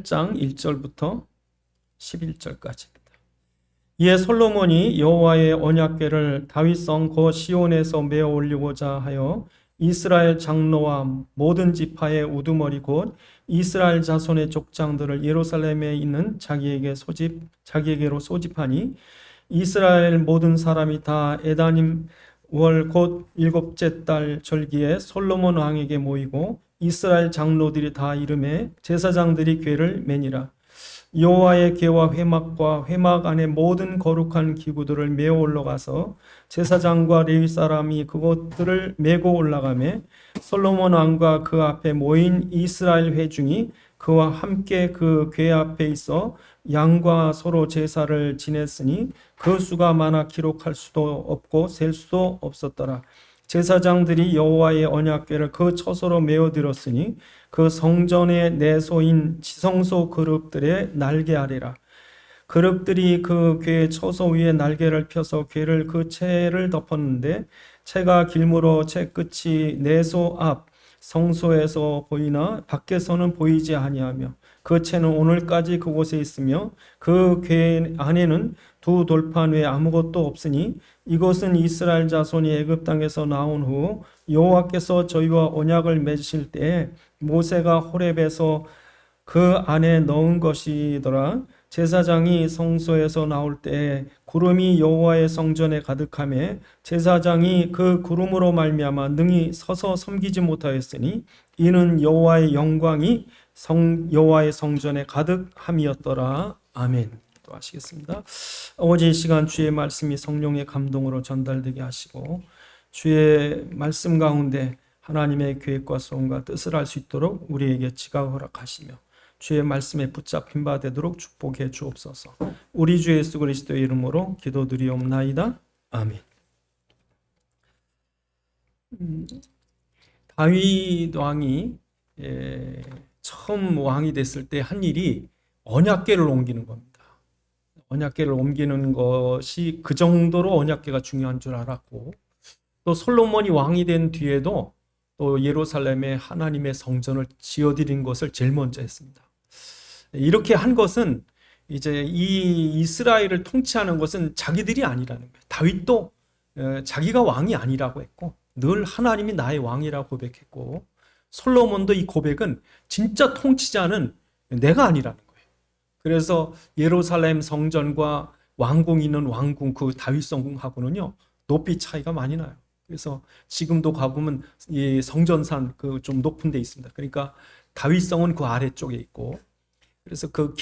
8장 1절부터 11절까지입니다. 이에 솔로몬이 여호와의 언약궤를 다윗성 고 시온에서 메어 올리고자 하여 이스라엘 장로와 모든 지파의 우두머리 곧 이스라엘 자손의 족장들을 예루살렘에 있는 자기에게로 소집하니 이스라엘 모든 사람이 다 에다님 월 곧 7째 달 절기에 솔로몬 왕에게 모이고 이스라엘 장로들이 다 이름에 제사장들이 궤를 매니라. 여호와의 궤와 회막과 회막 안에 모든 거룩한 기구들을 메어 올라가서 제사장과 레위 사람이 그것들을 메고 올라가매 솔로몬 왕과 그 앞에 모인 이스라엘 회중이 그와 함께 그 궤 앞에 있어 양과 서로 제사를 지냈으니 그 수가 많아 기록할 수도 없고 셀 수도 없었더라. 제사장들이 여호와의 언약궤를 그 처소로 메어 들었으니 그 성전의 내소인 지성소 그룹들의 날개 아래라. 그룹들이 그 궤 처소 위에 날개를 펴서 궤를 그 채를 덮었는데 채가 길므로 채 끝이 내소 앞 성소에서 보이나 밖에서는 보이지 아니하며 그 채는 오늘까지 그곳에 있으며 그 궤 안에는 두 돌판 외에 아무것도 없으니 이것은 이스라엘 자손이 애굽 땅에서 나온 후 여호와께서 저희와 언약을 맺으실 때에 모세가 호렙에서 그 안에 넣은 것이더라. 제사장이 성소에서 나올 때 구름이 여호와의 성전에 가득하며 제사장이 그 구름으로 말미암아 능히 서서 섬기지 못하였으니 이는 여호와의 영광이 여호와의 성전에 가득함이었더라. 아멘. 또 하시겠습니다. 어제 이 시간 주의 말씀이 성령의 감동으로 전달되게 하시고 주의 말씀 가운데 하나님의 계획과 소원과 뜻을 알 수 있도록 우리에게 지각 허락하시며 주의 말씀에 붙잡힌 바 되도록 축복해 주옵소서. 우리 주 예수 그리스도의 이름으로 기도드리옵나이다. 아멘. 다윗 왕이 처음 왕이 됐을 때 한 일이 언약궤를 옮기는 겁니다. 언약궤를 옮기는 것이 그 정도로 언약궤가 중요한 줄 알았고 또 솔로몬이 왕이 된 뒤에도 또 예루살렘에 하나님의 성전을 지어드린 것을 제일 먼저 했습니다. 이렇게 한 것은 이제 이 이스라엘을 통치하는 것은 자기들이 아니라는 거예요. 다윗도 자기가 왕이 아니라고 했고 늘 하나님이 나의 왕이라고 고백했고 솔로몬도 이 고백은 진짜 통치자는 내가 아니라는 거예요. 그래서 예루살렘 성전과 왕궁이 있는 왕궁 그 다윗성궁하고는요 높이 차이가 많이 나요. 그래서 지금도 가보면 이 성전산 그 좀 높은 데 있습니다. 그러니까 다윗성은 그 아래쪽에 있고 그래서 그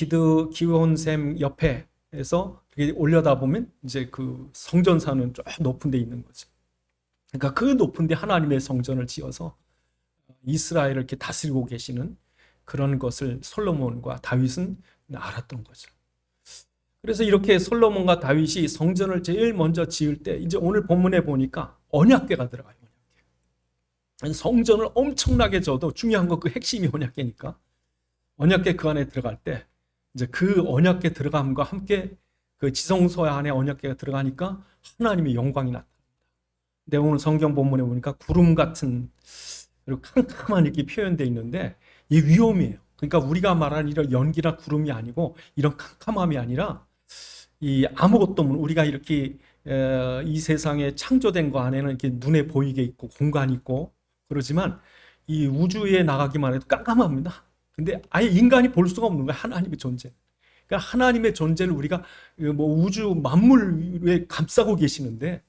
기온샘 옆에서 올려다 보면 이제 그 성전산은 좀 높은 데 있는 거죠. 그러니까 그 높은 데 하나님의 성전을 지어서 이스라엘을 이렇게 다스리고 계시는 그런 것을 솔로몬과 다윗은 알았던 거죠. 그래서 이렇게 솔로몬과 다윗이 성전을 제일 먼저 지을 때 이제 오늘 본문에 보니까 언약궤가 들어가요. 성전을 엄청나게 져도 중요한 건 그 핵심이 언약궤니까 언약궤 그 안에 들어갈 때 이제 그 언약궤 들어감과 함께 그 지성소 안에 언약궤가 들어가니까 하나님의 영광이 나타납니다. 근데 오늘 성경 본문에 보니까 구름 같은 그리고 캄캄한 이렇게 표현되어 있는데 이 위험이에요. 그러니까 우리가 말하는 이런 연기나 구름이 아니고 이런 캄캄함이 아니라 이 아무것도 없는 우리가 이렇게 이 세상에 창조된 거 안에는 이렇게 눈에 보이게 있고 공간이 있고 그러지만 이 우주에 나가기만 해도 깜깜합니다. 근데 아예 인간이 볼 수가 없는 거예요. 하나님의 존재. 그러니까 하나님의 존재를 우리가 뭐 우주 만물에 감싸고 계시는데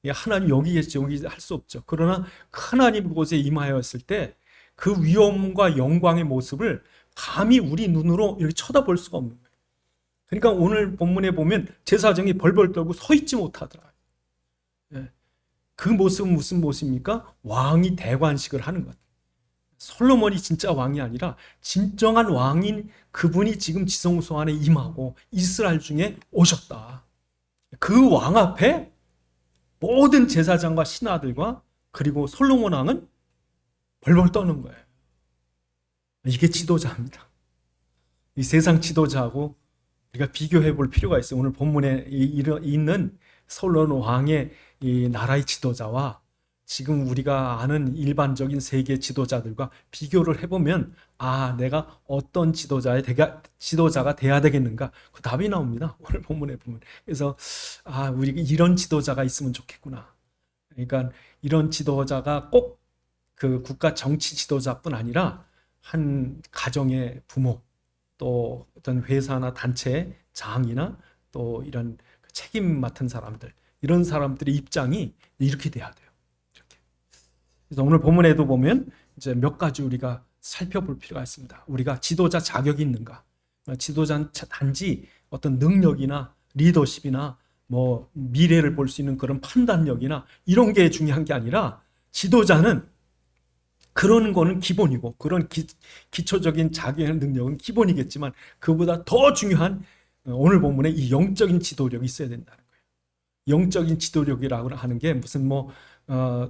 하나님 여기 계시지 여기 할 수 없죠. 그러나 하나님 그곳에 임하였을 때 그 위엄과 영광의 모습을 감히 우리 눈으로 이렇게 쳐다볼 수가 없는 거예요. 그러니까 오늘 본문에 보면 제사장이 벌벌 떨고 서 있지 못하더라. 그 모습은 무슨 모습입니까? 왕이 대관식을 하는 것. 솔로몬이 진짜 왕이 아니라 진정한 왕인 그분이 지금 지성소 안에 임하고 이스라엘 중에 오셨다. 그 왕 앞에 모든 제사장과 신하들과 그리고 솔로몬 왕은 벌벌 떠는 거예요. 이게 지도자입니다. 이 세상 지도자하고 우리가 비교해 볼 필요가 있어요. 오늘 본문에 있는 솔로몬 왕의 이 나라의 지도자와 지금 우리가 아는 일반적인 세계 지도자들과 비교를 해보면 내가 어떤 지도자가 돼야 되겠는가? 그 답이 나옵니다. 오늘 본문에 보면. 그래서 우리가 이런 지도자가 있으면 좋겠구나. 그러니까 이런 지도자가 꼭 그 국가 정치 지도자뿐 아니라 한 가정의 부모, 또 어떤 회사나 단체 장이나 또 이런 책임 맡은 사람들, 이런 사람들의 입장이 이렇게 돼야 돼요. 이렇게. 그래서 오늘 본문에도 보면 이제 몇 가지 우리가 살펴볼 필요가 있습니다. 우리가 지도자 자격이 있는가? 지도자는 단지 어떤 능력이나 리더십이나 뭐 미래를 볼 수 있는 그런 판단력이나 이런 게 중요한 게 아니라, 지도자는 그런 거는 기본이고, 그런 기초적인 자기의 능력은 기본이겠지만, 그보다 더 중요한 오늘 본문에 이 영적인 지도력이 있어야 된다는 거예요. 영적인 지도력이라고 하는 게 무슨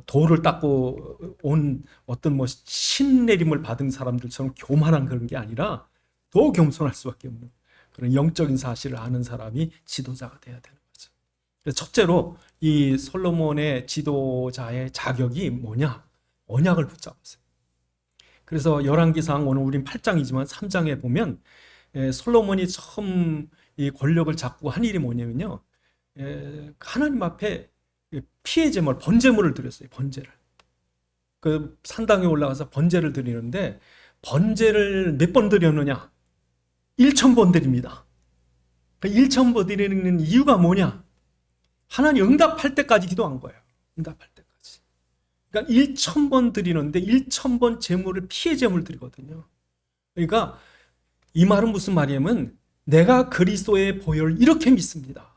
돌을 닦고 온 어떤 신내림을 받은 사람들처럼 교만한 그런 게 아니라, 더 겸손할 수밖에 없는 그런 영적인 사실을 아는 사람이 지도자가 돼야 되는 거죠. 그래서 첫째로 이 솔로몬의 지도자의 자격이 뭐냐? 언약을 붙잡았어요. 그래서 열왕기상, 오늘 우린 8장이지만 3장에 보면 솔로몬이 처음 이 권력을 잡고 한 일이 뭐냐면요, 하나님 앞에 피해 제물, 번제물을 드렸어요. 번제를. 그 산당에 올라가서 번제를 드리는데, 번제를 몇 번 드렸느냐? 1,000번 드립니다. 그 1,000번 드리는 이유가 뭐냐? 하나님 응답할 때까지 기도한 거예요. 응답할 때까지. 그러니까 1,000번 드리는데 1,000번 제물을 피해 제물 드리거든요. 그러니까 이 말은 무슨 말이냐면, 내가 그리스도의 보혈을 이렇게 믿습니다.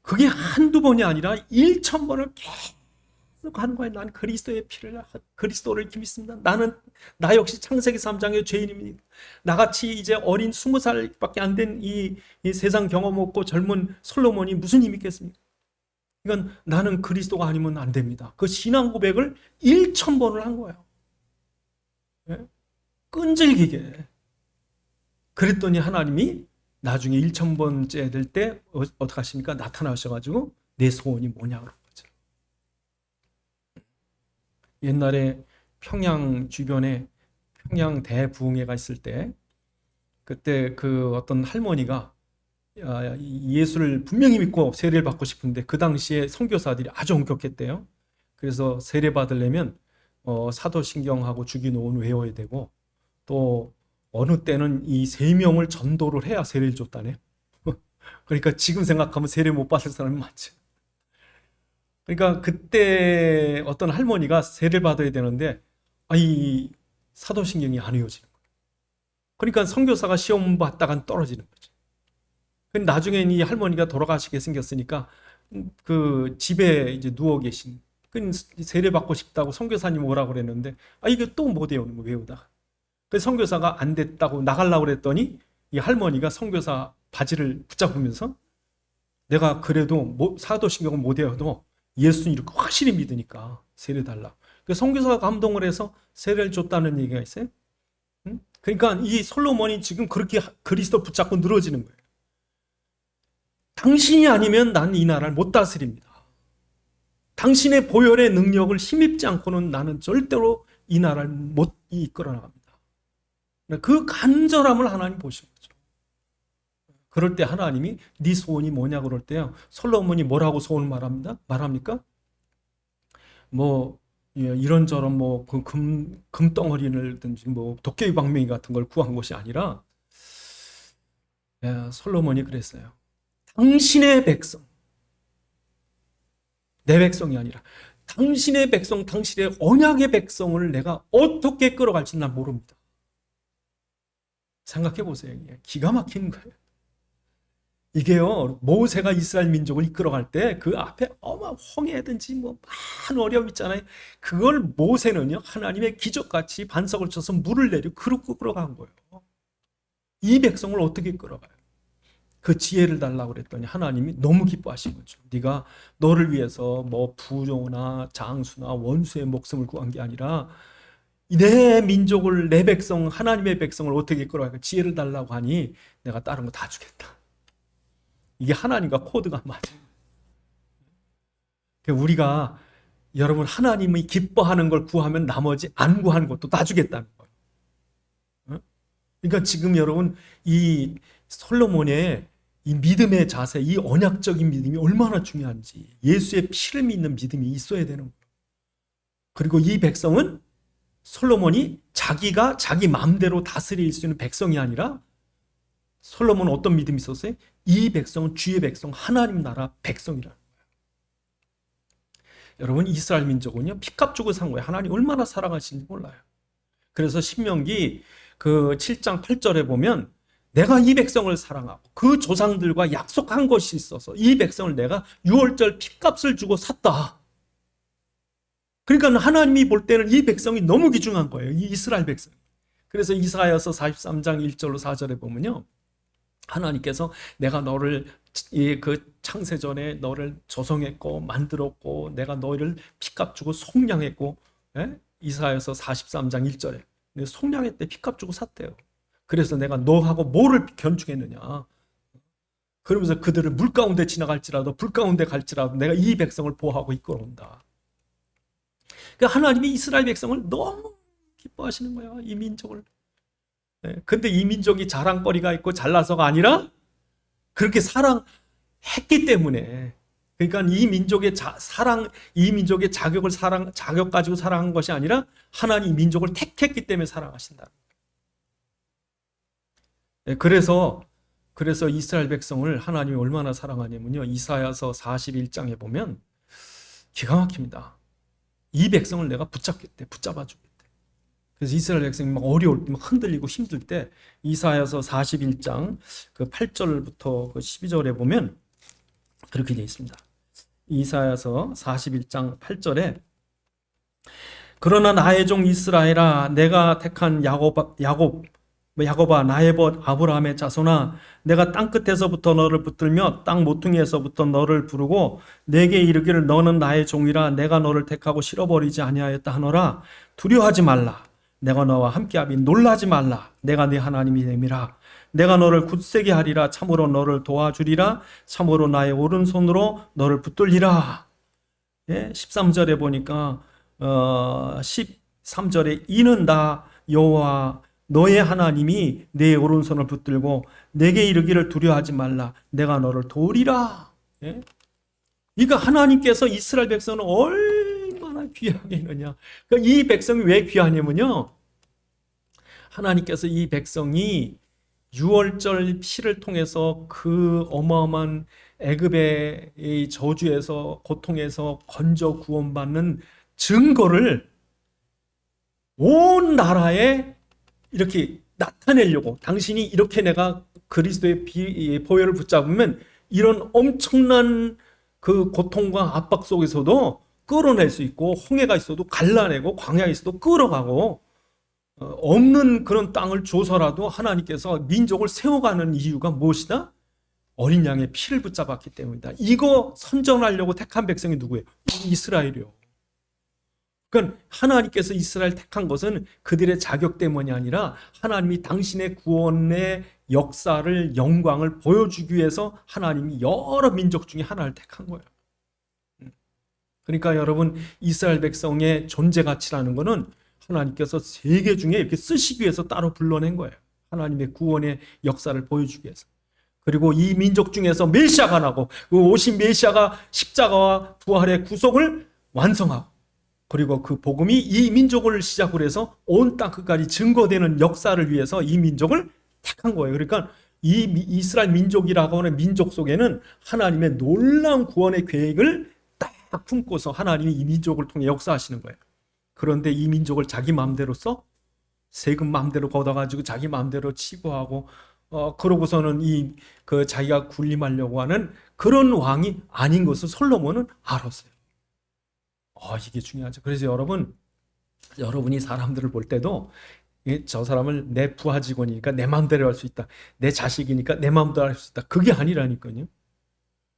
그게 한두 번이 아니라 1,000번을 계속 하는 거예요. 나는 그리스도의 피를, 그리스도를 이렇게 믿습니다. 나 역시 창세기 3장의 죄인입니다. 나같이 이제 어린 20살밖에 안 된 이 세상 경험 없고 젊은 솔로몬이 무슨 힘이 있겠습니까? 그러니까 나는 그리스도가 아니면 안 됩니다. 그 신앙 고백을 1,000번을 한 거예요. 네? 끈질기게. 그랬더니 하나님이 나중에 1,000번째 될 때 어떻게 하십니까? 나타나셔가지고 내 소원이 뭐냐 그런 거죠. 옛날에 평양 주변에 평양 대부흥회가 있을 때, 그때 그 어떤 할머니가 예수를 분명히 믿고 세례를 받고 싶은데, 그 당시에 선교사들이 아주 엄격했대요. 그래서 세례 받으려면 사도신경하고 주기도문 외워야 되고, 또 어느 때는 이 3명을 전도를 해야 세례를 줬다네요. 그러니까 지금 생각하면 세례 못 받을 사람이 많죠. 그러니까 그때 어떤 할머니가 세례를 받아야 되는데 이 사도신경이 안 외워지는 거예요. 그러니까 선교사가 시험 받다간 떨어지는 거죠. 근데 나중엔 이 할머니가 돌아가시게 생겼으니까 그 집에 이제 누워 계신, 세례 받고 싶다고 선교사님 오라고 그랬는데 이게 또 못 외우는 거예요, 외우다가. 그래서 선교사가 안 됐다고 나가려고 그랬더니 이 할머니가 선교사 바지를 붙잡으면서, 내가 그래도 사도신경을 못 외워도 예수는 이렇게 확실히 믿으니까 세례 달라. 그래서 선교사가 감동을 해서 세례를 줬다는 얘기가 있어요. 그러니까 이 솔로몬이 지금 그렇게 그리스도 붙잡고 늘어지는 거예요. 당신이 아니면 난 이 나라를 못 다스립니다. 당신의 보혈의 능력을 힘입지 않고는 나는 절대로 이 나라를 못 이끌어 나갑니다. 그 간절함을 하나님 보신 거죠. 그럴 때 하나님이 네 소원이 뭐냐 그럴 때요, 솔로몬이 뭐라고 소원을 말합니까? 이런저런 그 금덩어리를든지 도깨비 방맹이 같은 걸 구한 것이 아니라, 솔로몬이 그랬어요. 당신의 백성, 내 백성이 아니라 당신의 백성, 당신의 언약의 백성을 내가 어떻게 끌어갈지 난 모릅니다. 생각해 보세요. 기가 막히는 거예요. 이게요, 모세가 이스라엘 민족을 이끌어갈 때 그 앞에 홍해든지 많은 어려움 있잖아요. 그걸 모세는요, 하나님의 기적같이 반석을 쳐서 물을 내려 그렇게 끌어간 거예요. 이 백성을 어떻게 끌어가요? 그 지혜를 달라고 그랬더니 하나님이 너무 기뻐하신 거죠. 네가 너를 위해서 부조나 장수나 원수의 목숨을 구한 게 아니라 내 민족을, 내 백성, 하나님의 백성을 어떻게 끌어갈까? 지혜를 달라고 하니 내가 다른 거 다 주겠다. 이게 하나님과 코드가 맞아요. 우리가 여러분 하나님이 기뻐하는 걸 구하면 나머지 안 구하는 것도 다 주겠다는 거예요. 어? 그러니까 지금 여러분 이 솔로몬의 이 믿음의 자세, 이 언약적인 믿음이 얼마나 중요한지, 예수의 피를 믿는 믿음이 있어야 되는 거예요. 그리고 이 백성은 솔로몬이 자기가 자기 마음대로 다스릴 수 있는 백성이 아니라 솔로몬은 어떤 믿음이 있었어요? 이 백성은 주의 백성, 하나님 나라 백성이라는 거예요. 여러분 이스라엘 민족은요 피값 주고 산 거예요. 하나님 얼마나 사랑하시는지 몰라요. 그래서 신명기 그 7장 8절에 보면 내가 이 백성을 사랑하고 그 조상들과 약속한 것이 있어서 이 백성을 내가 유월절 피값을 주고 샀다. 그러니까 하나님이 볼 때는 이 백성이 너무 귀중한 거예요. 이 이스라엘 백성. 그래서 이사야서 43장 1절로 4절에 보면요. 하나님께서 내가 너를 그 창세전에 너를 조성했고 만들었고 내가 너를 피값 주고 속량했고, 예? 이사야서 43장 1절에 속량했대. 피값 주고 샀대요. 그래서 내가 너하고 뭐를 견축했느냐. 그러면서 그들을 물 가운데 지나갈지라도 불 가운데 갈지라도 내가 이 백성을 보호하고 이끌어온다. 그러니까 하나님이 이스라엘 백성을 너무 기뻐하시는 거야. 이 민족을. 근데 이 민족이 자랑거리가 있고 잘나서가 아니라 그렇게 사랑했기 때문에, 그러니까 이 민족의 이 민족의 자격 가지고 사랑한 것이 아니라 하나님 이 민족을 택했기 때문에 사랑하신다. 그래서 이스라엘 백성을 하나님이 얼마나 사랑하냐면요. 이사야서 41장에 보면 기가 막힙니다. 이 백성을 내가 붙잡아 주겠대. 그래서 이스라엘 백성이 막 어려울 때, 막 흔들리고 힘들 때 이사야서 41장 그 8절부터 그 12절에 보면 그렇게 되어 있습니다. 이사야서 41장 8절에 그러나 나의 종 이스라엘아 내가 택한 야곱아 나의 벗 아브라함의 자손아 내가 땅끝에서부터 너를 붙들며 땅 모퉁이에서부터 너를 부르고 내게 이르기를 너는 나의 종이라 내가 너를 택하고 실어버리지 아니하였다 하노라. 두려워하지 말라. 내가 너와 함께하니 놀라지 말라. 내가 네 하나님이 됨이라. 내가 너를 굳세게 하리라. 참으로 너를 도와주리라. 참으로 나의 오른손으로 너를 붙들리라. 13절에 보니까 13절에 이는 나 여호와 너의 하나님이 내 오른손을 붙들고 내게 이르기를 두려워하지 말라. 내가 너를 도우리라. 그러니까 하나님께서 이스라엘 백성은 얼마나 귀하게 했느냐. 그러니까 이 백성이 왜 귀하냐면요. 하나님께서 이 백성이 유월절 피를 통해서 그 어마어마한 애굽의 저주에서 고통에서 건져 구원받는 증거를 온 나라에 이렇게 나타내려고, 당신이 이렇게 내가 그리스도의 보혈을 붙잡으면 이런 엄청난 그 고통과 압박 속에서도 끌어낼 수 있고 홍해가 있어도 갈라내고 광야에 있어도 끌어가고 없는 그런 땅을 줘서라도 하나님께서 민족을 세워가는 이유가 무엇이다? 어린 양의 피를 붙잡았기 때문이다. 이거 선전하려고 택한 백성이 누구예요? 이스라엘이요. 그러니까 하나님께서 이스라엘 택한 것은 그들의 자격 때문이 아니라 하나님이 당신의 구원의 역사를, 영광을 보여주기 위해서 하나님이 여러 민족 중에 하나를 택한 거예요. 그러니까 여러분 이스라엘 백성의 존재 가치라는 것은 하나님께서 세계 중에 이렇게 쓰시기 위해서 따로 불러낸 거예요. 하나님의 구원의 역사를 보여주기 위해서. 그리고 이 민족 중에서 메시아가 나고 그 오신 메시아가 십자가와 부활의 구속을 완성하고 그리고 그 복음이 이 민족을 시작으로 해서 온 땅 끝까지 증거되는 역사를 위해서 이 민족을 택한 거예요. 그러니까 이 이스라엘 민족이라고 하는 민족 속에는 하나님의 놀라운 구원의 계획을 딱 품고서 하나님이 이 민족을 통해 역사하시는 거예요. 그런데 이 민족을 자기 마음대로 써? 세금 마음대로 걷어가지고 자기 마음대로 치부하고 그러고서는 그 자기가 군림하려고 하는 그런 왕이 아닌 것을 솔로몬은 알았어요. 이게 중요하죠. 그래서 여러분이 사람들을 볼 때도 저 사람을 내 부하 직원이니까 내 마음대로 할 수 있다. 내 자식이니까 내 마음대로 할 수 있다. 그게 아니라니까요.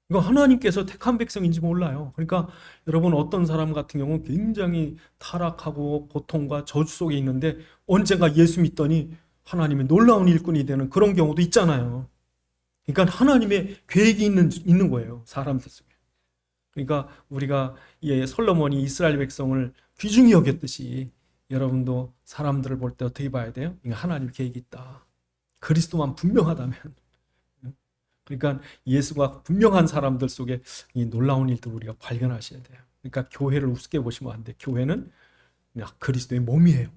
이거 하나님께서 택한 백성인지 몰라요. 그러니까 여러분 어떤 사람 같은 경우는 굉장히 타락하고 고통과 저주 속에 있는데 언젠가 예수 믿더니 하나님의 놀라운 일꾼이 되는 그런 경우도 있잖아요. 그러니까 하나님의 계획이 있는 거예요. 사람들 속에. 그러니까 우리가 솔로몬이 이스라엘 백성을 귀중히 여겼듯이 여러분도 사람들을 볼 때 어떻게 봐야 돼요? 이거 하나님 계획이 있다. 그리스도만 분명하다면. 그러니까 예수가 분명한 사람들 속에 이 놀라운 일들 우리가 발견하셔야 돼요. 그러니까 교회를 우습게 보시면 안 돼. 교회는 그냥 그리스도의 몸이에요.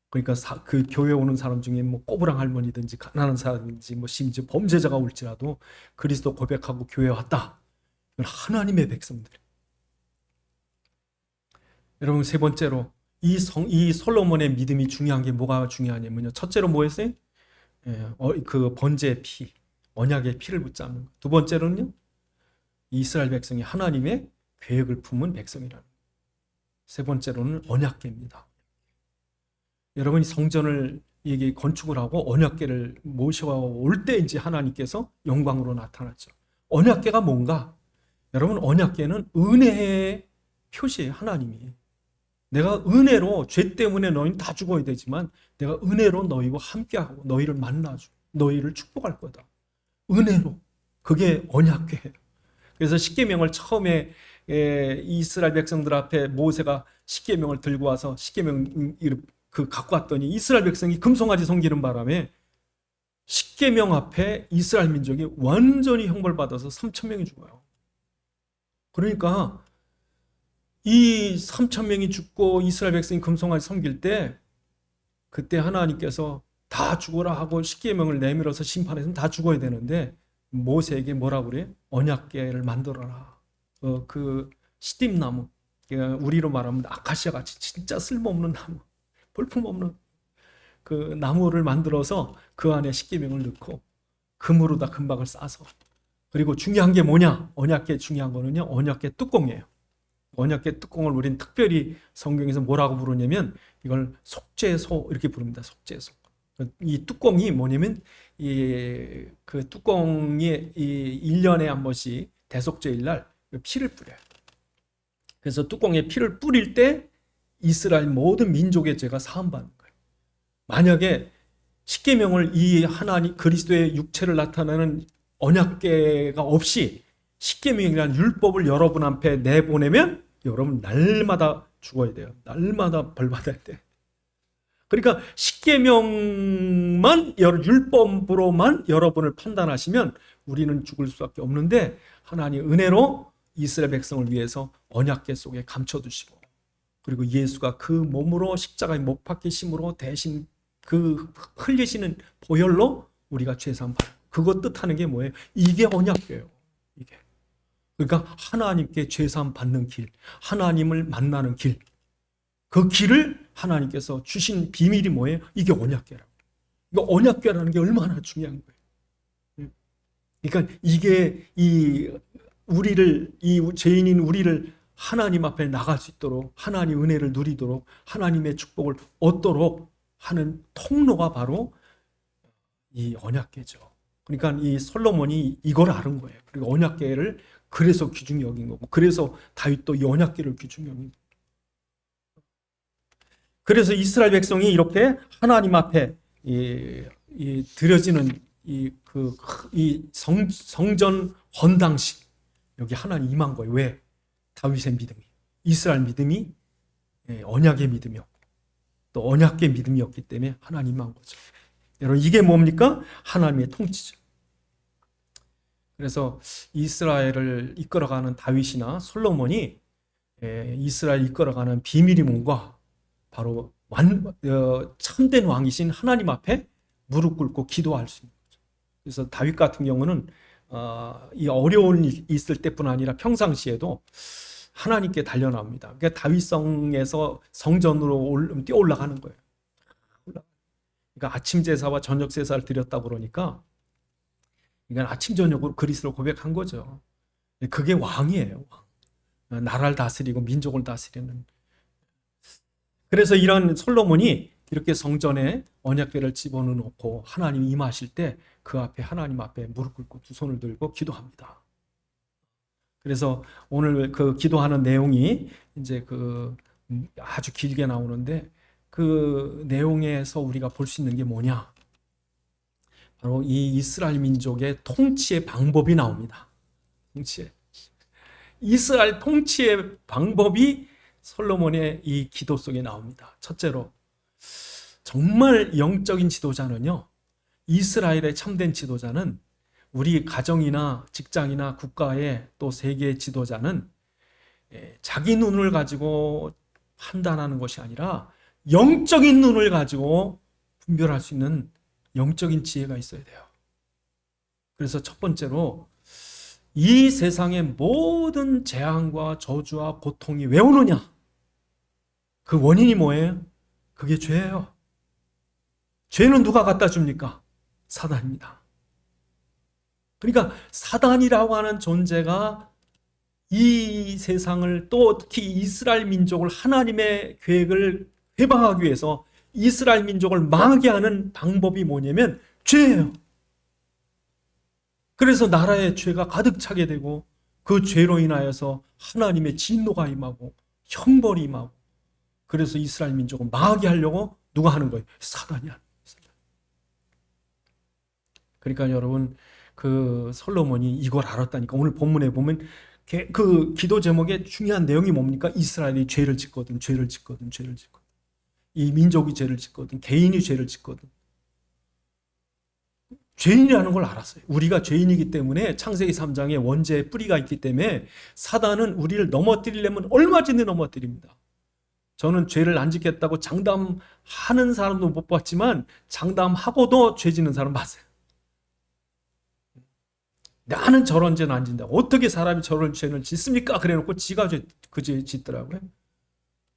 그러니까 그 교회 오는 사람 중에 뭐 꼬부랑 할머니든지 가난한 사람인지 뭐 심지어 범죄자가 올지라도 그리스도 고백하고 교회에 왔다. 이건 하나님의 백성들. 여러분, 세 번째로 이 솔로몬의 믿음이 중요한 게 뭐가 중요하냐면요. 첫째로 뭐였어요? 그 번제의 피, 언약의 피를 붙잡는 것. 두 번째로는요, 이스라엘 백성이 하나님의 계획을 품은 백성이라는 것. 세 번째로는 언약궤입니다. 여러분이 성전을 건축을 하고 언약궤를 모셔올 때 이제 하나님께서 영광으로 나타났죠. 언약궤가 뭔가? 여러분, 언약궤는 은혜의 표시예요. 하나님이. 내가 은혜로, 죄 때문에 너희는 다 죽어야 되지만 내가 은혜로 너희와 함께하고 너희를 만나주고 너희를 축복할 거다. 은혜로. 그게 언약궤예요. 그래서 십계명을 처음에 이스라엘 백성들 앞에 모세가 십계명을 들고 와서 십계명 갖고 왔더니 이스라엘 백성이 금송아지 섬기는 바람에 십계명 앞에 이스라엘 민족이 완전히 형벌받아서 3,000명이 죽어요. 그러니까 이 3,000명이 죽고 이스라엘 백성이 금송아지 섬길 때 그때 하나님께서 다 죽어라 하고 십계명을 내밀어서 심판해서 다 죽어야 되는데 모세에게 뭐라고 그래요? 언약궤를 만들어라. 그 시딤나무, 우리로 말하면 아카시아 같이 진짜 쓸모없는 나무, 볼품없는 그 나무를 만들어서 그 안에 십계명을 넣고 금으로다 금박을 싸서, 그리고 중요한 게 뭐냐? 언약궤 중요한 거는요, 언약궤 뚜껑이에요. 언약궤 뚜껑을 우리는 특별히 성경에서 뭐라고 부르냐면 이걸 속죄소 이렇게 부릅니다. 속죄소. 이 뚜껑이 뭐냐면 그 뚜껑이 1년에 한 번씩 대속죄일 날 피를 뿌려요. 그래서 뚜껑에 피를 뿌릴 때 이스라엘 모든 민족의 죄가 사함받는 거예요. 만약에 십계명을 이 하나님 그리스도의 육체를 나타내는 언약궤가 없이 십계명이라는 율법을 여러분 앞에 내보내면 여러분 날마다 죽어야 돼요. 날마다 벌 받아야 돼. 그러니까 십계명만 율법으로만 여러분을 판단하시면 우리는 죽을 수밖에 없는데 하나님 은혜로 이스라엘 백성을 위해서 언약궤 속에 감춰두시고, 그리고 예수가 그 몸으로 십자가에 못 박히심으로 대신 그 흘리시는 보혈로 우리가 죄사함 받고, 그것 뜻하는 게 뭐예요? 이게 언약궤예요. 이게. 그러니까 하나님께 죄사함 받는 길, 하나님을 만나는 길, 그 길을 하나님께서 주신 비밀이 뭐예요? 이게 언약궤라고. 이거 언약궤라는 게 얼마나 중요한 거예요. 그러니까 이게 이 죄인인 우리를 하나님 앞에 나갈 수 있도록, 하나님 은혜를 누리도록, 하나님의 축복을 얻도록 하는 통로가 바로 이 언약궤죠. 그러니까 이 솔로몬이 이걸 아는 거예요. 그리고 언약궤를 그래서 귀중히 여긴 거고, 그래서 다윗도 이 언약궤를 귀중히 여긴 거고. 그래서 이스라엘 백성이 이렇게 하나님 앞에 드려지는 성전 헌당식, 여기 하나님 임한 거예요. 왜? 다윗의 믿음이, 이스라엘 믿음이 언약의 믿음이었고 또 언약의 믿음이었기 때문에 하나님 임한 거죠. 여러분, 이게 뭡니까? 하나님의 통치죠. 그래서 이스라엘을 이끌어가는 다윗이나 솔로몬이 이스라엘 이끌어가는 비밀이 뭔가? 바로 참된 왕이신 하나님 앞에 무릎 꿇고 기도할 수 있는 거죠. 그래서 다윗 같은 경우는 이 어려운 일이 있을 때뿐 아니라 평상시에도 하나님께 달려나옵니다. 그러니까 다윗성에서 성전으로 뛰어 올라가는 거예요. 그러니까 아침 제사와 저녁 제사를 드렸다 그러니까 이건 아침 저녁으로 그리스도를 고백한 거죠. 그게 왕이에요. 나라를 다스리고 민족을 다스리는. 그래서 이런 솔로몬이 이렇게 성전에 언약궤를 집어넣고 하나님 임하실 때 그 앞에 하나님 앞에 무릎 꿇고 두 손을 들고 기도합니다. 그래서 오늘 그 기도하는 내용이 이제 아주 길게 나오는데 그 내용에서 우리가 볼 수 있는 게 뭐냐? 바로 이 이스라엘 민족의 통치의 방법이 나옵니다. 통치의. 이스라엘 통치의 방법이 솔로몬의 이 기도 속에 나옵니다. 첫째로, 정말 영적인 지도자는요, 이스라엘의 참된 지도자는, 우리 가정이나 직장이나 국가의 또 세계의 지도자는 자기 눈을 가지고 판단하는 것이 아니라 영적인 눈을 가지고 분별할 수 있는 영적인 지혜가 있어야 돼요. 그래서 첫 번째로, 이 세상의 모든 재앙과 저주와 고통이 왜 오느냐? 그 원인이 뭐예요? 그게 죄예요. 죄는 누가 갖다 줍니까? 사단입니다. 그러니까 사단이라고 하는 존재가 이 세상을, 또 특히 이스라엘 민족을, 하나님의 계획을 회방하기 위해서 이스라엘 민족을 망하게 하는 방법이 뭐냐면 죄예요. 그래서 나라에 죄가 가득 차게 되고, 그 죄로 인하여서 하나님의 진노가 임하고 형벌이 임하고, 그래서 이스라엘 민족을 망하게 하려고 누가 하는 거예요? 사단이 하는 거예요. 그러니까 여러분, 그 솔로몬이 이걸 알았다니까. 오늘 본문에 보면 그 기도 제목의 중요한 내용이 뭡니까? 이스라엘이 죄를 짓거든, 죄를 짓거든, 죄를 짓거든. 이 민족이 죄를 짓거든, 개인이 죄를 짓거든. 죄인이라는 걸 알았어요. 우리가 죄인이기 때문에, 창세기 3장에 원죄의 뿌리가 있기 때문에 사단은 우리를 넘어뜨리려면 얼마든지 넘어뜨립니다. 저는 죄를 안 짓겠다고 장담하는 사람도 못 봤지만 장담하고도 죄 짓는 사람 봤어요. 나는 저런 죄는 안 짓는다. 어떻게 사람이 저런 죄를 짓습니까? 그래놓고 지가 그 죄 짓더라고요.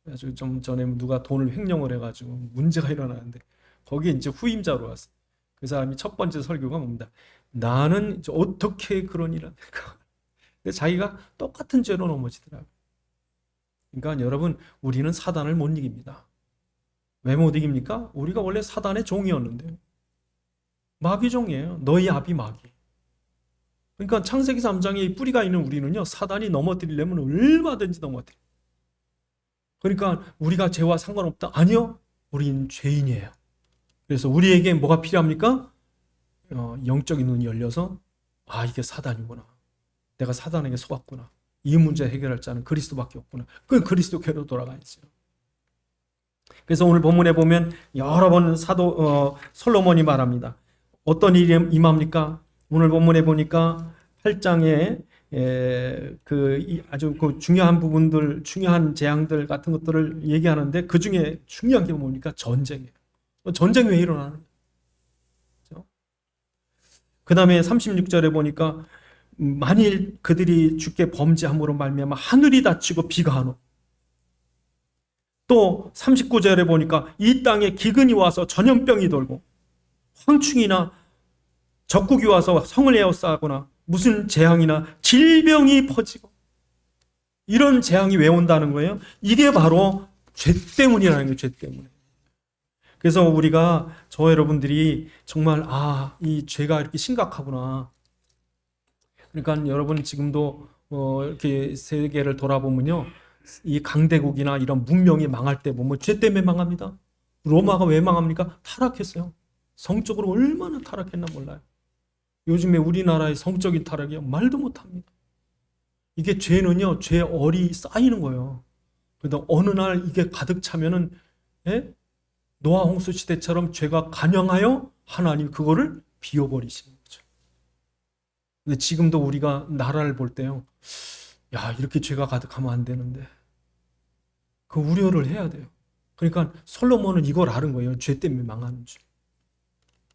그래서 좀 전에 누가 돈을 횡령을 해가지고 문제가 일어나는데, 거기에 이제 후임자로 왔어요. 그 사람이 첫 번째 설교가 뭡니다. 나는 어떻게 그런 일을 합니까? 근데 자기가 똑같은 죄로 넘어지더라고요. 그러니까 여러분, 우리는 사단을 못 이깁니다. 왜 못 이깁니까? 우리가 원래 사단의 종이었는데, 마귀 종이에요. 너희 아비 마귀. 그러니까 창세기 3장에 뿌리가 있는 우리는요, 사단이 넘어뜨리려면 얼마든지 넘어뜨려. 그러니까 우리가 죄와 상관없다? 아니요. 우리는 죄인이에요. 그래서 우리에게 뭐가 필요합니까? 영적인 눈이 열려서, 아, 이게 사단이구나. 내가 사단에게 속았구나. 이 문제 해결할 자는 그리스도밖에 없구나. 그 그리스도께로 돌아가야죠. 그래서 오늘 본문에 보면 여러 번 솔로몬이 말합니다. 어떤 일이 임합니까? 오늘 본문에 보니까 8장에 아주 그 중요한 부분들, 중요한 재앙들 같은 것들을 얘기하는데, 그 중에 중요한 게 뭡니까? 전쟁이에요. 전쟁이 왜 일어나는 거죠? 그 다음에 36절에 보니까, 만일 그들이 주께 범죄함으로 말미암아 하늘이 닫히고 비가 안 오고, 또 39절에 보니까 이 땅에 기근이 와서 전염병이 돌고, 황충이나 적국이 와서 성을 에워싸거나, 무슨 재앙이나 질병이 퍼지고, 이런 재앙이 왜 온다는 거예요? 이게 바로 죄 때문이라는 거예요. 죄 때문에. 그래서 우리가, 저 여러분들이 정말, 이 죄가 이렇게 심각하구나. 그러니까 여러분 지금도 이렇게 세계를 돌아보면요, 이 강대국이나 이런 문명이 망할 때 보면 죄 때문에 망합니다. 로마가 왜 망합니까? 타락했어요. 성적으로 얼마나 타락했나 몰라요. 요즘에 우리나라의 성적인 타락이 말도 못합니다. 이게 죄는요, 죄 얼이 쌓이는 거예요. 그런데 어느 날 이게 가득 차면은, 노아 홍수 시대처럼 죄가 간영하여 하나님 그거를 비워버리시는 거죠. 근데 지금도 우리가 나라를 볼 때요, 야, 이렇게 죄가 가득하면 안 되는데, 그 우려를 해야 돼요. 그러니까 솔로몬은 이걸 아는 거예요. 죄 때문에 망하는 줄.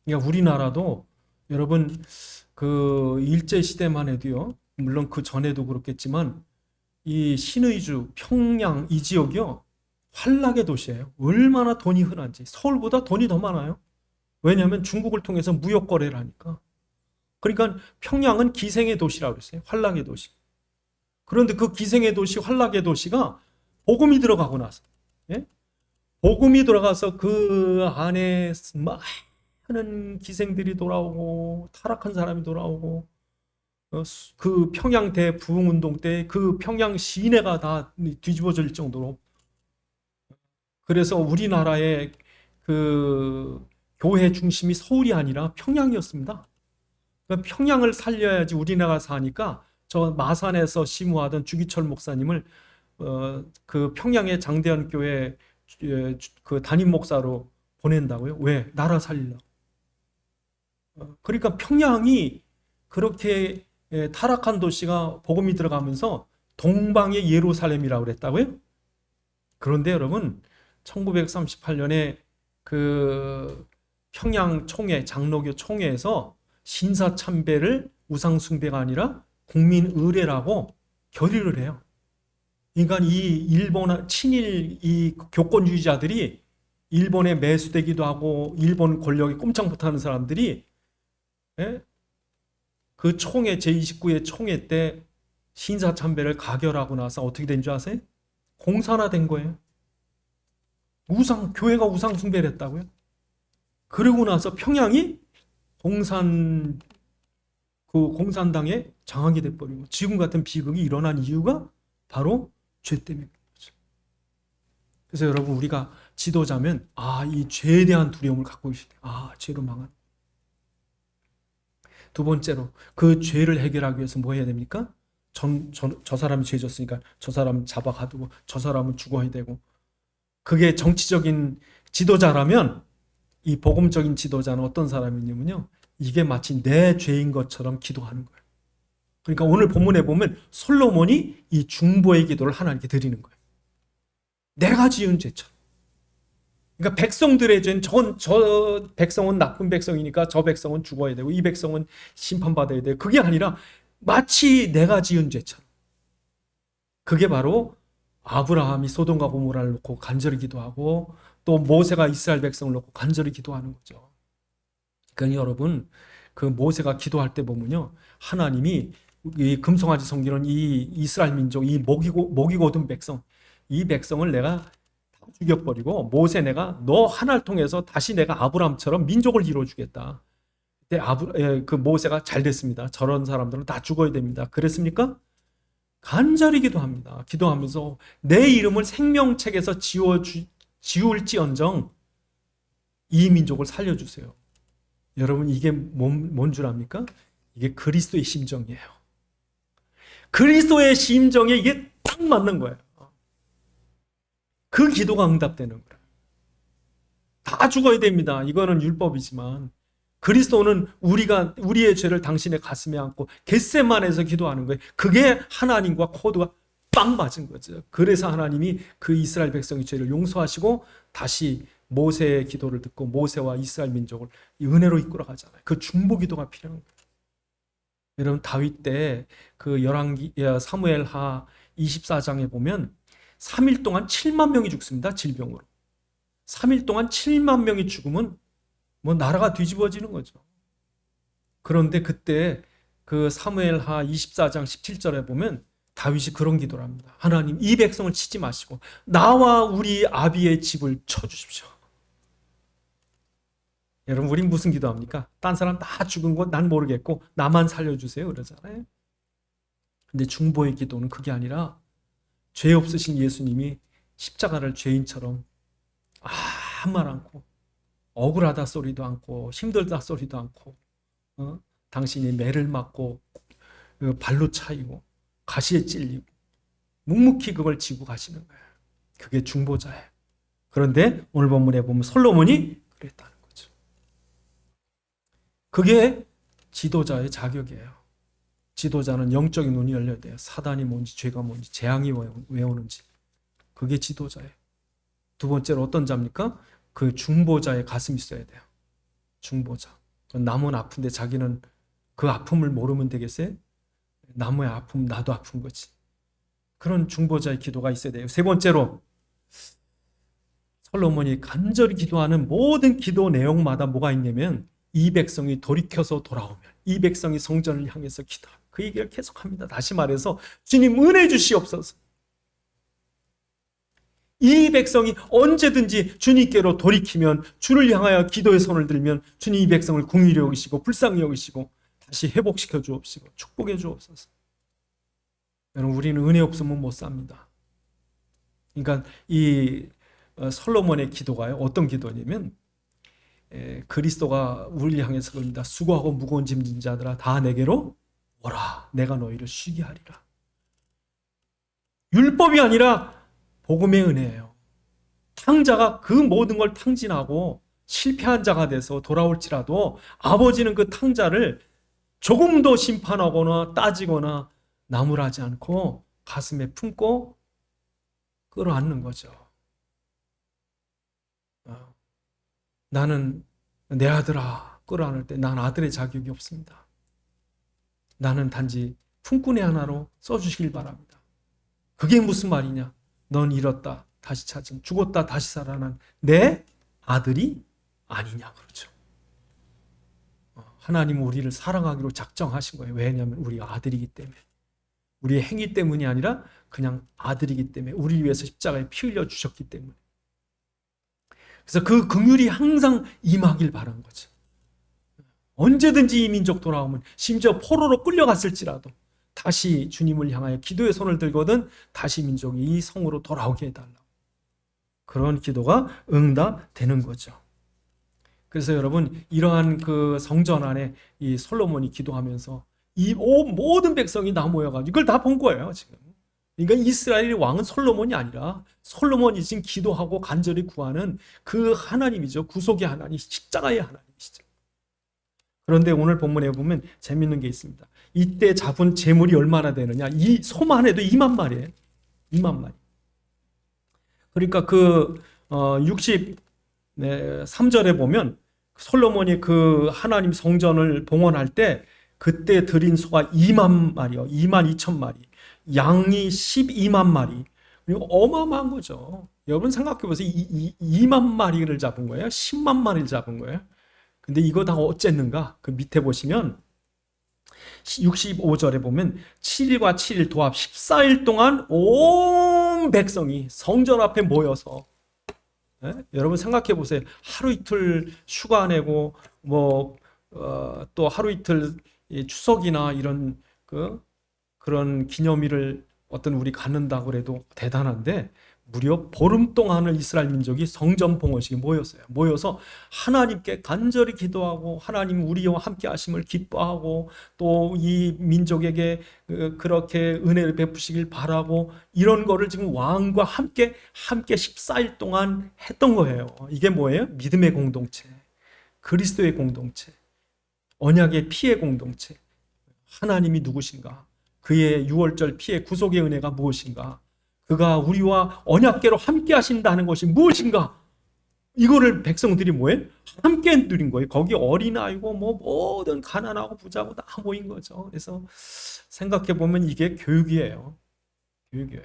그러니까 우리나라도 여러분, 그 일제 시대만 해도요, 물론 그 전에도 그렇겠지만, 이 신의주, 평양 이 지역이요, 환락의 도시예요. 얼마나 돈이 흔한지. 서울보다 돈이 더 많아요. 왜냐하면 중국을 통해서 무역 거래를 하니까. 그러니까 평양은 기생의 도시라고 그랬어요. 환락의 도시. 그런데 그 기생의 도시, 환락의 도시가 복음이 들어가고 나서, 복음이 들어가서 그 안에 많은 기생들이 돌아오고, 타락한 사람이 돌아오고, 그 평양 대부흥운동 때 그 평양 시내가 다 뒤집어질 정도로. 그래서 우리나라의 그 교회 중심이 서울이 아니라 평양이었습니다. 그러니까 평양을 살려야지 우리나라가 사니까 저 마산에서 심우하던 주기철 목사님을 그 평양의 장대현 교회 그 담임 목사로 보낸다고요? 왜? 나라 살리려고. 그러니까 평양이 그렇게 타락한 도시가 복음이 들어가면서 동방의 예루살렘이라고 그랬다고요? 그런데 여러분 1938년에 그 평양 총회, 장로교 총회에서 신사참배를 우상숭배가 아니라 국민의례라고 결의를 해요. 그러니까 이 일본 친일 이 교권주의자들이 일본에 매수되기도 하고 일본 권력에 꼼짝 못하는 사람들이 그 총회 제29회 총회 때 신사참배를 가결하고 나서 어떻게 된 줄 아세요? 공산화된 거예요. 교회가 우상 숭배를 했다고요? 그러고 나서 평양이 공산당에 장악이 돼버리고 지금 같은 비극이 일어난 이유가 바로 죄 때문인 거죠. 그래서 여러분 우리가 지도자면 이 죄에 대한 두려움을 갖고 계시대. 죄로 망한. 두 번째로 그 죄를 해결하기 위해서 뭐 해야 됩니까? 저 사람이 죄 졌으니까 저 사람 잡아가두고 저 사람은 죽어야 되고, 그게 정치적인 지도자라면 이 복음적인 지도자는 어떤 사람이냐면요, 이게 마치 내 죄인 것처럼 기도하는 거예요. 그러니까 오늘 본문에 보면 솔로몬이 이 중보의 기도를 하나님께 드리는 거예요. 내가 지은 죄처럼. 그러니까 백성들의 죄는 저 백성은 나쁜 백성이니까 저 백성은 죽어야 되고 이 백성은 심판받아야 돼요. 그게 아니라 마치 내가 지은 죄처럼. 그게 바로 아브라함이 소돔과 고모라를 놓고 간절히 기도하고 또 모세가 이스라엘 백성을 놓고 간절히 기도하는 거죠. 그러니까 여러분 그 모세가 기도할 때 보면요, 하나님이 이 금송아지 섬기는 이 이스라엘 민족, 이 목이고 든 백성, 이 백성을 내가 다 죽여버리고 모세 내가 너 하나를 통해서 다시 내가 아브라함처럼 민족을 이루어주겠다. 그때 그 모세가 잘 됐습니다. 저런 사람들은 다 죽어야 됩니다. 그랬습니까? 간절히 기도합니다. 기도하면서 내 이름을 생명책에서 지울지언정 이 민족을 살려주세요. 여러분 이게 뭔 줄 압니까? 이게 그리스도의 심정이에요. 그리스도의 심정에 이게 딱 맞는 거예요. 그 기도가 응답되는 거예요. 다 죽어야 됩니다. 이거는 율법이지만 그리스도는 우리의 죄를 당신의 가슴에 안고 겟세마네에서 기도하는 거예요. 그게 하나님과 코드가 빵 맞은 거죠. 그래서 하나님이 그 이스라엘 백성의 죄를 용서하시고 다시 모세의 기도를 듣고 모세와 이스라엘 민족을 은혜로 이끌어 가잖아요. 그 중보 기도가 필요한 거예요. 여러분 다윗 때 그 사무엘하 24장에 보면 3일 동안 7만 명이 죽습니다. 질병으로. 3일 동안 7만 명이 죽으면 뭐 나라가 뒤집어지는 거죠. 그런데 그때 그 사무엘하 24장 17절에 보면 다윗이 그런 기도를 합니다. 하나님 이 백성을 치지 마시고 나와 우리 아비의 집을 쳐주십시오. 여러분 우린 무슨 기도합니까? 딴 사람 다 죽은 건 난 모르겠고 나만 살려주세요 그러잖아요. 근데 중보의 기도는 그게 아니라 죄 없으신 예수님이 십자가를 죄인처럼 아무 말 않고 억울하다 소리도 않고 힘들다 소리도 않고 당신이 매를 맞고 발로 차이고 가시에 찔리고 묵묵히 그걸 지고 가시는 거예요. 그게 중보자예요. 그런데 오늘 본문에 보면 솔로몬이 그랬다는 거죠. 그게 지도자의 자격이에요. 지도자는 영적인 눈이 열려야 돼요. 사단이 뭔지 죄가 뭔지 재앙이 왜 오는지. 그게 지도자예요. 두 번째로 어떤 자입니까? 그 중보자의 가슴이 있어야 돼요. 중보자. 남은 아픈데 자기는 그 아픔을 모르면 되겠어요? 남의 아픔 나도 아픈 거지. 그런 중보자의 기도가 있어야 돼요. 세 번째로 솔로몬이 간절히 기도하는 모든 기도 내용마다 뭐가 있냐면 이 백성이 돌이켜서 돌아오면 이 백성이 성전을 향해서 기도합니다. 그 얘기를 계속합니다. 다시 말해서 주님 은혜 주시옵소서. 이 백성이 언제든지 주님께로 돌이키면 주를 향하여 기도의 손을 들면 주님 이 백성을 긍휼히 여기시고 불쌍히 여기시고 다시 회복시켜 주옵시고 축복해 주옵소서. 여러분 우리는 은혜 없으면 못 삽니다. 그러니까 이 솔로몬의 기도가요 어떤 기도냐면 그리스도가 우리를 향해서 그럽니다. 수고하고 무거운 짐진 자들아 다 내게로 오라, 내가 너희를 쉬게 하리라. 율법이 아니라 복음의 은혜예요. 탕자가 그 모든 걸 탕진하고 실패한 자가 돼서 돌아올지라도 아버지는 그 탕자를 조금도 심판하거나 따지거나 나무라지 않고 가슴에 품고 끌어안는 거죠. 나는 내 아들아 끌어안을 때 난 아들의 자격이 없습니다. 나는 단지 품꾼의 하나로 써주시길 바랍니다. 그게 무슨 말이냐? 넌 잃었다 다시 찾은, 죽었다 다시 살아난 내 아들이 아니냐, 그렇죠. 하나님은 우리를 사랑하기로 작정하신 거예요. 왜냐하면 우리가 아들이기 때문에. 우리의 행위 때문이 아니라 그냥 아들이기 때문에, 우리를 위해서 십자가에 피 흘려 주셨기 때문에. 그래서 그 긍휼이 항상 임하길 바란 거죠. 언제든지 이 민족 돌아오면, 심지어 포로로 끌려갔을지라도 다시 주님을 향하여 기도의 손을 들거든 다시 민족이 이 성으로 돌아오게 해달라고. 그런 기도가 응답되는 거죠. 그래서 여러분, 이러한 그 성전 안에 이 솔로몬이 기도하면서 이 모든 백성이 다 모여가지고 이걸 다 본 거예요, 지금. 그러니까 이스라엘의 왕은 솔로몬이 아니라 솔로몬이 지금 기도하고 간절히 구하는 그 하나님이죠. 구속의 하나님, 십자가의 하나님이시죠. 그런데 오늘 본문에 보면 재밌는 게 있습니다. 이때 잡은 재물이 얼마나 되느냐? 이 소만 해도 2만 마리예요. 2만 마리. 그러니까 그 63절에 보면 솔로몬이 그 하나님 성전을 봉헌할 때 그때 드린 소가 2만 마리요. 2만 2천 마리. 양이 12만 마리. 그리고 어마어마한 거죠. 여러분 생각해 보세요. 2만 마리를 잡은 거예요. 10만 마리를 잡은 거예요. 근데 이거 다 어쨌는가? 그 밑에 보시면 65절에 보면 7일과 7일 도합 14일 동안 온 백성이 성전 앞에 모여서, 여러분 생각해 보세요. 하루 이틀 휴가 내고 또 하루 이틀 추석이나 이런 그런 기념일을 어떤 우리 갖는다고 그래도 대단한데, 무려 보름 동안을 이스라엘 민족이 성전 봉헌식에 모였어요. 모여서 하나님께 간절히 기도하고 하나님 우리와 함께 하심을 기뻐하고 또 이 민족에게 그렇게 은혜를 베푸시길 바라고, 이런 거를 지금 왕과 함께 14일 동안 했던 거예요. 이게 뭐예요? 믿음의 공동체, 그리스도의 공동체, 언약의 피의 공동체. 하나님이 누구신가? 그의 유월절 피의 구속의 은혜가 무엇인가? 그가 우리와 언약궤로 함께 하신다는 것이 무엇인가? 이거를 백성들이 뭐예요? 함께 누린 거예요. 거기 어린아이고 모든 가난하고 부자고 다 모인 거죠. 그래서 생각해 보면 이게 교육이에요. 교육이에요.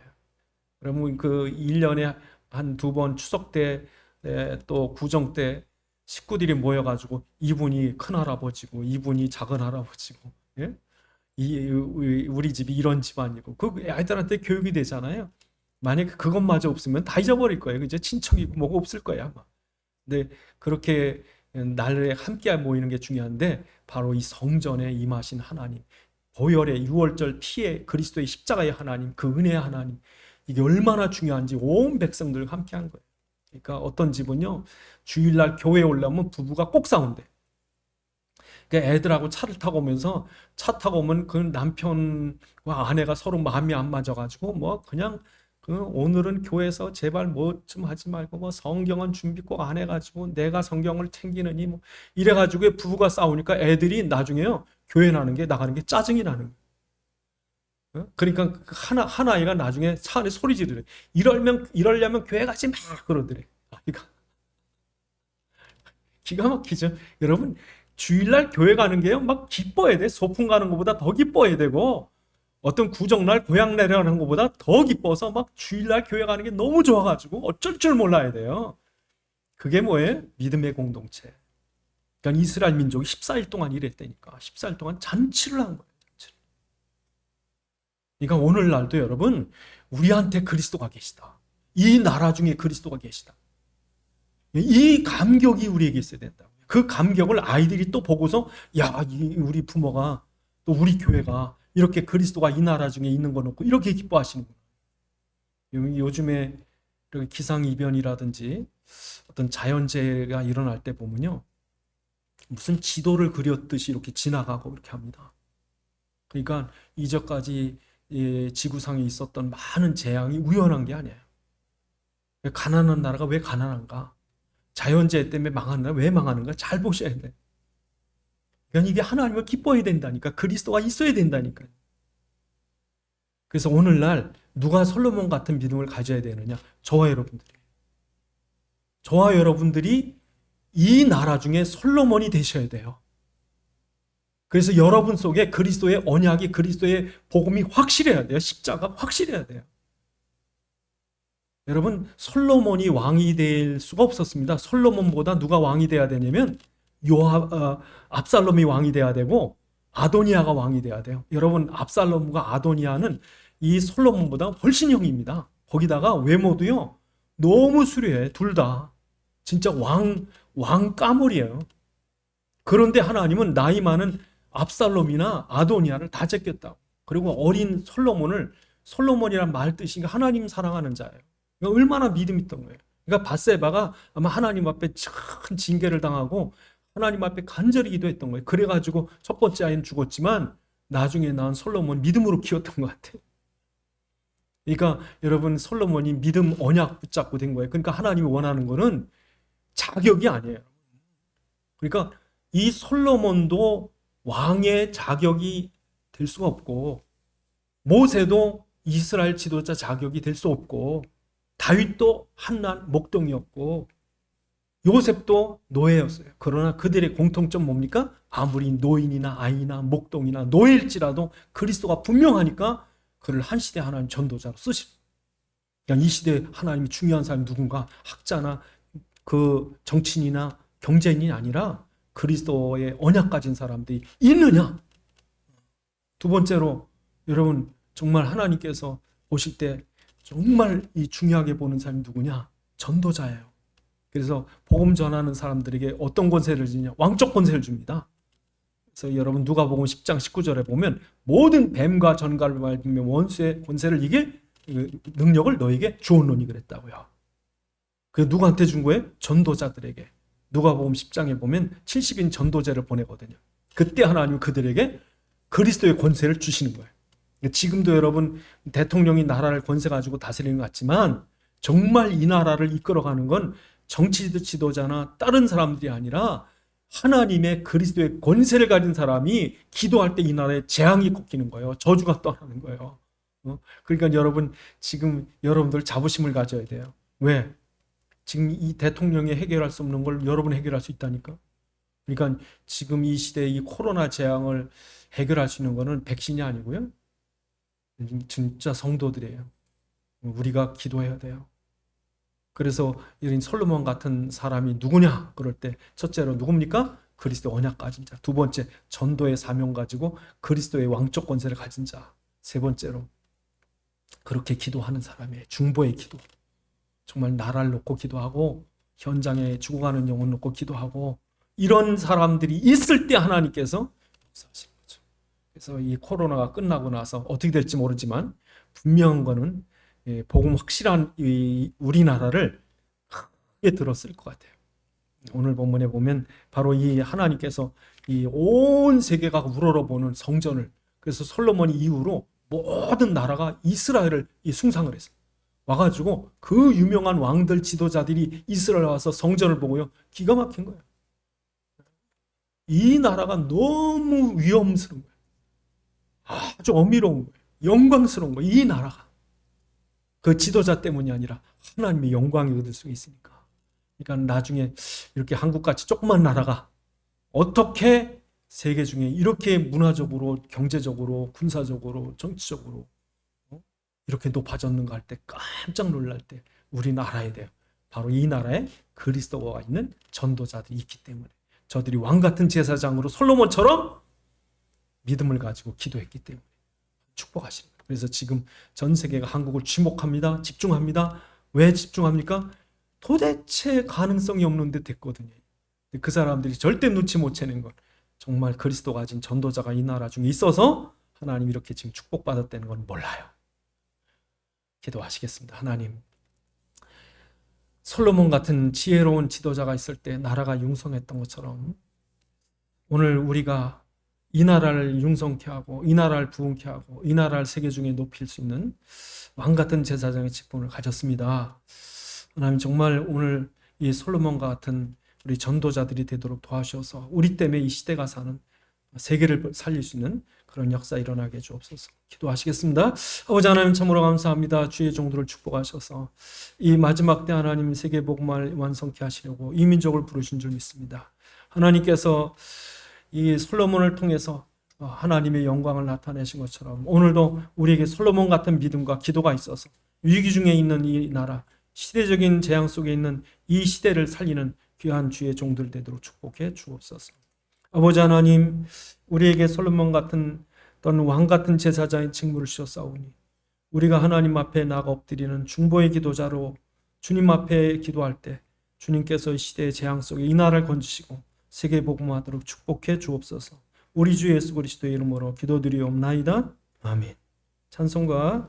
그러면 그 1년에 한 2번 추석 때 또 구정 때 식구들이 모여가지고 이분이 큰 할아버지고 이분이 작은 할아버지고, 예? 우리 집이 이런 집안이고, 그 아이들한테 교육이 되잖아요. 만약에 그것마저 없으면 다 잊어버릴 거예요. 이제 친척이고 뭐가 없을 거야 아마. 근데 그렇게 날에 함께 모이는 게 중요한데, 바로 이 성전에 임하신 하나님, 보혈의 유월절 피의 그리스도의 십자가의 하나님, 그 은혜의 하나님, 이게 얼마나 중요한지 온 백성들 함께 한 거예요. 그러니까 어떤 집은요, 주일날 교회에 올라오면 부부가 꼭 싸운대. 그러니까 애들하고 차를 타고 오면서, 차 타고 오면 그 남편과 아내가 서로 마음이 안 맞아가지고 그냥 오늘은 교회에서 제발 뭐 좀 하지 말고 성경은 준비 꼭 안 해가지고 내가 성경을 챙기느니 이래가지고 부부가 싸우니까 애들이 나중에요, 교회 나가는 게 짜증이 나는 거예요. 그러니까 한 아이가 나중에 차 안에 소리 지르래. 이러려면 교회 가지 마 그러더래. 아이가. 기가 막히죠. 여러분, 주일날 교회 가는 게요, 막 기뻐야 돼. 소풍 가는 것보다 더 기뻐야 되고, 어떤 구정날 고향 내려가는 것보다 더 기뻐서 막 주일날 교회 가는 게 너무 좋아가지고 어쩔 줄 몰라야 돼요. 그게 뭐예요? 믿음의 공동체. 그러니까 이스라엘 민족이 14일 동안 일했다니까. 14일 동안 잔치를 한 거예요. 잔치를. 그러니까 오늘날도 여러분, 우리한테 그리스도가 계시다. 이 나라 중에 그리스도가 계시다. 이 감격이 우리에게 있어야 된다. 그 감격을 아이들이 또 보고서, 야, 우리 부모가 또 우리 교회가 이렇게 그리스도가 이 나라 중에 있는 거 놓고 이렇게 기뻐하시는구나. 요즘에 기상이변이라든지 어떤 자연재해가 일어날 때 보면요, 무슨 지도를 그렸듯이 이렇게 지나가고 이렇게 합니다. 그러니까 이전까지 지구상에 있었던 많은 재앙이 우연한 게 아니에요. 가난한 나라가 왜 가난한가? 자연재해 때문에 망하는 나라 왜 망하는가? 잘 보셔야 돼요. 그러니까 이게 하나님을 기뻐해야 된다니까. 그리스도가 있어야 된다니까. 그래서 오늘날 누가 솔로몬 같은 믿음을 가져야 되느냐? 저와 여러분들이. 저와 여러분들이 이 나라 중에 솔로몬이 되셔야 돼요. 그래서 여러분 속에 그리스도의 언약이, 그리스도의 복음이 확실해야 돼요. 십자가 확실해야 돼요. 여러분, 솔로몬이 왕이 될 수가 없었습니다. 솔로몬보다 누가 왕이 돼야 되냐면 압살롬이 왕이 돼야 되고 아도니아가 왕이 돼야 돼요. 여러분, 압살롬과 아도니아는 이 솔로몬보다 훨씬 형입니다. 거기다가 외모도요 너무 수려해. 둘 다 진짜 왕가물이에요. 그런데 하나님은 나이 많은 압살롬이나 아도니아를 다 제꼈다고. 그리고 어린 솔로몬이란 말 뜻이 하나님 사랑하는 자예요. 그러니까 얼마나 믿음 있던 거예요. 그러니까 밧세바가 아마 하나님 앞에 큰 징계를 당하고 하나님 앞에 간절히 기도했던 거예요. 그래가지고 첫 번째 아이는 죽었지만 나중에 낳은 솔로몬 믿음으로 키웠던 것 같아요. 그러니까 여러분, 솔로몬이 믿음 언약 붙잡고 된 거예요. 그러니까 하나님이 원하는 거는 자격이 아니에요. 그러니까 이 솔로몬도 왕의 자격이 될 수가 없고, 모세도 이스라엘 지도자 자격이 될 수 없고, 다윗도 한난 목동이었고, 요셉도 노예였어요. 그러나 그들의 공통점 뭡니까? 아무리 노인이나 아이나 목동이나 노예일지라도 그리스도가 분명하니까 그를 한 시대 하나님 전도자로 쓰시고, 그러니까 이 시대에 하나님이 중요한 사람이 누군가, 학자나 그 정치인이나 경제인이 아니라 그리스도의 언약 가진 사람들이 있느냐? 두 번째로, 여러분, 정말 하나님께서 보실 때 정말 이 중요하게 보는 사람이 누구냐? 전도자예요. 그래서 복음 전하는 사람들에게 어떤 권세를 주냐? 왕적 권세를 줍니다. 그래서 여러분, 누가복음 10장 19절에 보면 모든 뱀과 전갈을 밟으며 원수의 권세를 이길 능력을 너에게 주었노니 그랬다고요. 그 누구한테 준 거예요? 전도자들에게. 누가복음 10장에 보면 70인 전도제를 보내거든요. 그때 하나님은 그들에게 그리스도의 권세를 주시는 거예요. 지금도 여러분, 대통령이 나라를 권세 가지고 다스리는 것 같지만 정말 이 나라를 이끌어가는 건 정치 지도자나 다른 사람들이 아니라 하나님의 그리스도의 권세를 가진 사람이 기도할 때 이 나라에 재앙이 꺾이는 거예요. 저주가 떠나는 거예요. 그러니까 여러분, 지금 여러분들 자부심을 가져야 돼요. 왜? 지금 이 대통령이 해결할 수 없는 걸 여러분이 해결할 수 있다니까. 그러니까 지금 이 시대의 이 코로나 재앙을 해결할 수 있는 거는 백신이 아니고요, 진짜 성도들이에요. 우리가 기도해야 돼요. 그래서 이런 솔로몬 같은 사람이 누구냐? 그럴 때 첫째로 누굽니까? 그리스도 언약 가진 자. 두 번째, 전도의 사명 가지고 그리스도의 왕적 권세를 가진 자. 세 번째로, 그렇게 기도하는 사람이에요. 중보의 기도. 정말 나라를 놓고 기도하고 현장에 죽어가는 영혼 놓고 기도하고, 이런 사람들이 있을 때 하나님께서 역사하신 거죠. 그래서 이 코로나가 끝나고 나서 어떻게 될지 모르지만 분명한 거는 복음 확실한 이 우리나라를 크게 들었을 것 같아요. 오늘 본문에 보면 바로 이 하나님께서 이 온 세계가 우러러보는 성전을, 그래서 솔로몬 이후로 모든 나라가 이스라엘을 숭상을 했어요. 와가지고 그 유명한 왕들 지도자들이 이스라엘 와서 성전을 보고요, 기가 막힌 거예요. 이 나라가 너무 위험스러운 거예요. 아주 어미로운 거예요. 영광스러운 거예요. 이 나라가. 그 지도자 때문이 아니라 하나님의 영광이 얻을 수 있으니까. 그러니까 나중에 이렇게 한국같이 조그만 나라가 어떻게 세계 중에 이렇게 문화적으로, 경제적으로, 군사적으로, 정치적으로 이렇게 높아졌는가 할 때 깜짝 놀랄 때 우리나라에 대해 바로 이 나라에 그리스도가 있는 전도자들이 있기 때문에, 저들이 왕같은 제사장으로 솔로몬처럼 믿음을 가지고 기도했기 때문에 축복하시는 거예요. 그래서 지금 전 세계가 한국을 주목합니다. 집중합니다. 왜 집중합니까? 도대체 가능성이 없는데 됐거든요. 그 사람들이 절대 눈치 못 채는 건 정말 그리스도가 가진 전도자가 이 나라 중에 있어서 하나님 이렇게 지금 축복받았다는 건 몰라요. 기도하시겠습니다. 하나님, 솔로몬 같은 지혜로운 지도자가 있을 때 나라가 융성했던 것처럼 오늘 우리가 이 나라를 융성케 하고 이 나라를 부흥케 하고 이 나라를 세계 중에 높일 수 있는 왕 같은 제사장의 직분을 가졌습니다. 하나님 정말 오늘 이 솔로몬과 같은 우리 전도자들이 되도록 도와주셔서 우리 때문에 이 시대가 사는 세계를 살릴 수 있는 그런 역사 일어나게 해주옵소서. 기도하시겠습니다. 아버지 하나님 참으로 감사합니다. 주의 종들을 축복하셔서 이 마지막 때 하나님 세계 복음을 완성케 하시려고 이 민족을 부르신 줄 믿습니다. 하나님께서 이 솔로몬을 통해서 하나님의 영광을 나타내신 것처럼 오늘도 우리에게 솔로몬 같은 믿음과 기도가 있어서 위기 중에 있는 이 나라, 시대적인 재앙 속에 있는 이 시대를 살리는 귀한 주의 종들 되도록 축복해 주옵소서. 아버지 하나님, 우리에게 솔로몬 같은 또는 왕 같은 제사장의 직무를 주셨사오니 우리가 하나님 앞에 나가 엎드리는 중보의 기도자로 주님 앞에 기도할 때 주님께서 이 시대의 재앙 속에 이 나라를 건지시고 세계 복음화하도록 축복해 주옵소서. 우리 주 예수 그리스도의 이름으로 기도드리옵나이다. 아멘. 찬송가